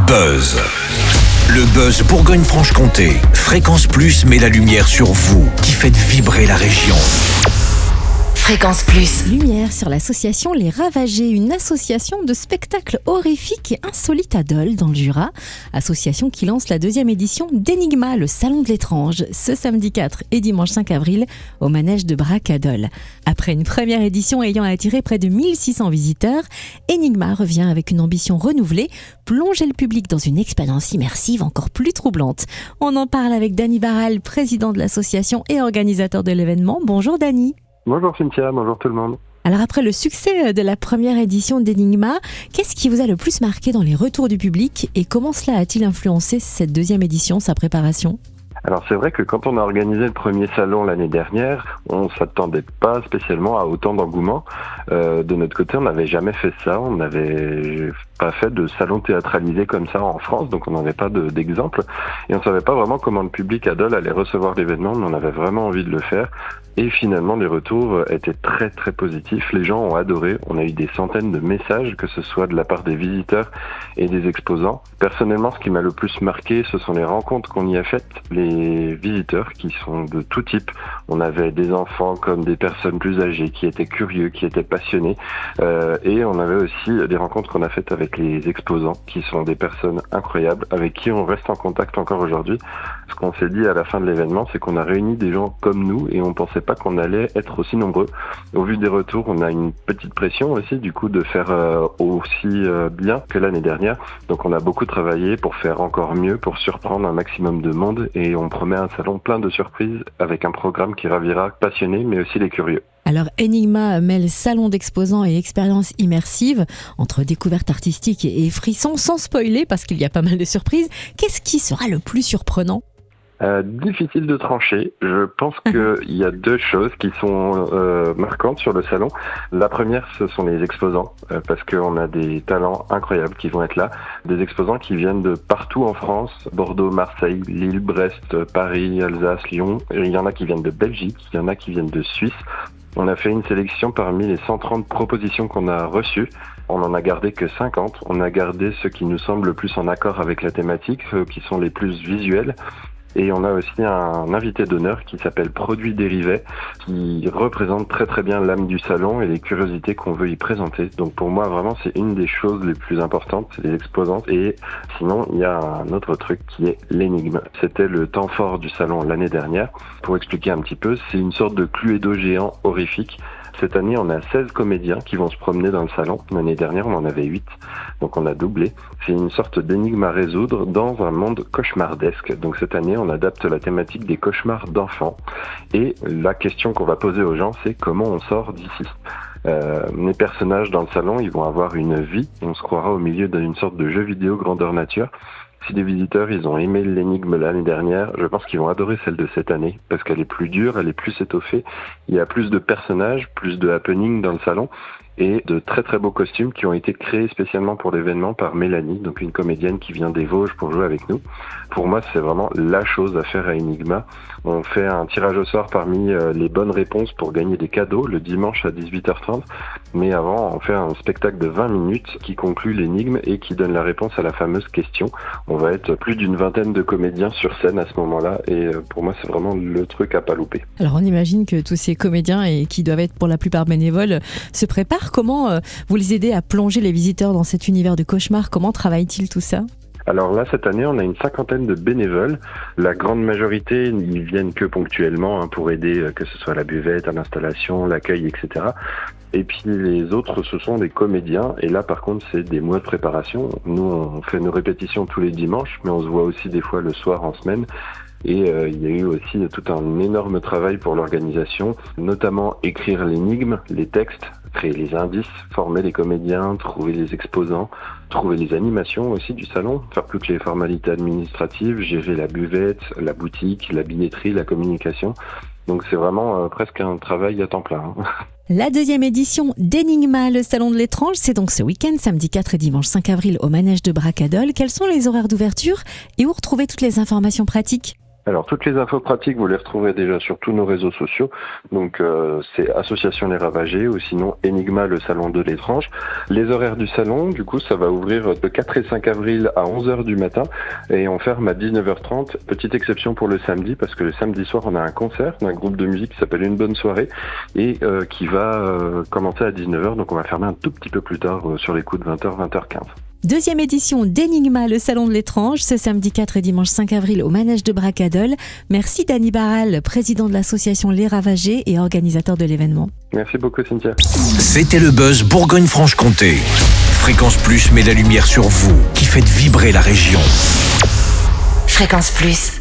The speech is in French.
Buzz. Le buzz Bourgogne-Franche-Comté. Fréquence Plus met la lumière sur vous qui faites vibrer la région. Fréquence Plus. Lumière sur l'association Les Ravagés, une association de spectacles horrifiques et insolites à Dole, dans le Jura. Association qui lance la deuxième édition d'Enigma, le salon de l'étrange, ce samedi 4 et dimanche 5 avril au manège de Brac à Dole. Après une première édition ayant attiré près de 1600 visiteurs, Enigma revient avec une ambition renouvelée, plonger le public dans une expérience immersive encore plus troublante. On en parle avec Dany Barral, président de l'association et organisateur de l'événement. Bonjour Dany. Bonjour Cynthia, bonjour tout le monde. Alors après le succès de la première édition d'Enigma, qu'est-ce qui vous a le plus marqué dans les retours du public et comment cela a-t-il influencé cette deuxième édition, sa préparation ? Alors c'est vrai que quand on a organisé le premier salon l'année dernière, on s'attendait pas spécialement à autant d'engouement. De notre côté, on n'avait jamais fait ça, on n'avait pas fait de salon théâtralisé comme ça en France, donc on n'avait pas d'exemple. Et on savait pas vraiment comment le public à Dole allait recevoir l'événement, mais on avait vraiment envie de le faire. Et finalement, les retours étaient très très positifs. Les gens ont adoré. On a eu des centaines de messages, que ce soit de la part des visiteurs et des exposants. Personnellement, ce qui m'a le plus marqué, ce sont les rencontres qu'on y a faites. Les visiteurs qui sont de tout type. On avait des enfants comme des personnes plus âgées qui étaient curieux, qui étaient passionnés. Et on avait aussi des rencontres qu'on a faites avec les exposants, qui sont des personnes incroyables, avec qui on reste en contact encore aujourd'hui. Ce qu'on s'est dit à la fin de l'événement, c'est qu'on a réuni des gens comme nous et on pensait pas qu'on allait être aussi nombreux. Au vu des retours, on a une petite pression aussi du coup de faire aussi bien que l'année dernière. Donc on a beaucoup travaillé pour faire encore mieux, pour surprendre un maximum de monde et on promet un salon plein de surprises avec un programme qui ravira passionnés mais aussi les curieux. Alors Enigma mêle salon d'exposants et expériences immersives entre découvertes artistiques et frissons, sans spoiler parce qu'il y a pas mal de surprises. Qu'est-ce qui sera le plus surprenant ? Difficile de trancher. Je pense qu'il y a deux choses qui sont marquantes sur le salon. La première, ce sont les exposants, parce qu'on a des talents incroyables qui vont être là. Des exposants qui viennent de partout en France, Bordeaux, Marseille, Lille, Brest, Paris, Alsace, Lyon. Il y en a qui viennent de Belgique, il y en a qui viennent de Suisse. On a fait une sélection parmi les 130 propositions qu'on a reçues. On en a gardé que 50. On a gardé ceux qui nous semblent le plus en accord avec la thématique, ceux qui sont les plus visuels. Et on a aussi un invité d'honneur qui s'appelle Produits Dérivés, qui représente très très bien l'âme du salon et les curiosités qu'on veut y présenter. Donc pour moi, vraiment, c'est une des choses les plus importantes, c'est les exposants. Et sinon, il y a un autre truc qui est l'énigme. C'était le temps fort du salon l'année dernière. Pour expliquer un petit peu, c'est une sorte de Cluedo géant horrifique. Cette année, on a 16 comédiens qui vont se promener dans le salon. L'année dernière, on en avait 8, donc on a doublé. C'est une sorte d'énigme à résoudre dans un monde cauchemardesque. Donc cette année, on adapte la thématique des cauchemars d'enfants. Et la question qu'on va poser aux gens, c'est comment on sort d'ici. Les personnages dans le salon, ils vont avoir une vie. On se croira au milieu d'une sorte de jeu vidéo grandeur nature. Si les visiteurs, ils ont aimé l'énigme l'année dernière, je pense qu'ils vont adorer celle de cette année, parce qu'elle est plus dure, elle est plus étoffée. Il y a plus de personnages, plus de happening dans le salon, et de très très beaux costumes qui ont été créés spécialement pour l'événement par Mélanie, donc une comédienne qui vient des Vosges pour jouer avec nous. Pour moi, c'est vraiment la chose à faire à Enigma. On fait un tirage au sort parmi les bonnes réponses pour gagner des cadeaux le dimanche à 18h30. Mais avant, on fait un spectacle de 20 minutes qui conclut l'énigme et qui donne la réponse à la fameuse question. On va être plus d'une vingtaine de comédiens sur scène à ce moment-là et pour moi, c'est vraiment le truc à pas louper. Alors on imagine que tous ces comédiens, et qui doivent être pour la plupart bénévoles, se préparent. Comment vous les aidez à plonger les visiteurs dans cet univers de cauchemar ? Comment travaille-t-il tout ça ? Alors là, cette année, on a une 50aine de bénévoles. La grande majorité, ils viennent que ponctuellement pour aider, que ce soit à la buvette, à l'installation, l'accueil, etc. Et puis les autres, ce sont des comédiens. Et là, par contre, c'est des mois de préparation. Nous, on fait nos répétitions tous les dimanches, mais on se voit aussi des fois le soir en semaine. Et il y a eu aussi tout un énorme travail pour l'organisation, notamment écrire l'énigme, les textes, créer les indices, former les comédiens, trouver les exposants, trouver les animations aussi du salon, faire toutes les formalités administratives, gérer la buvette, la boutique, la billetterie, la communication. Donc c'est vraiment presque un travail à temps plein. La deuxième édition d'Enigma, le salon de l'étrange, c'est donc ce week-end, samedi 4 et dimanche 5 avril au manège de Brac à Dole. Quels sont les horaires d'ouverture et où retrouver toutes les informations pratiques ? Alors, toutes les infos pratiques, vous les retrouverez déjà sur tous nos réseaux sociaux. Donc, c'est Association Les Ravagés ou sinon Enigma, le salon de l'étrange. Les horaires du salon, du coup, ça va ouvrir de 4 et 5 avril à 11h du matin et on ferme à 19h30. Petite exception pour le samedi parce que le samedi soir, on a un concert d'un groupe de musique qui s'appelle Une Bonne Soirée et qui va commencer à 19h. Donc, on va fermer un tout petit peu plus tard sur les coups de 20h, 20h15. Deuxième édition d'Enigma, le salon de l'étrange, ce samedi 4 et dimanche 5 avril au manège de Bracadol. Merci Dany Barral, président de l'association Les Ravagés et organisateur de l'événement. Merci beaucoup Cynthia. C'était le buzz Bourgogne-Franche-Comté. Fréquence Plus met la lumière sur vous, qui faites vibrer la région. Fréquence Plus.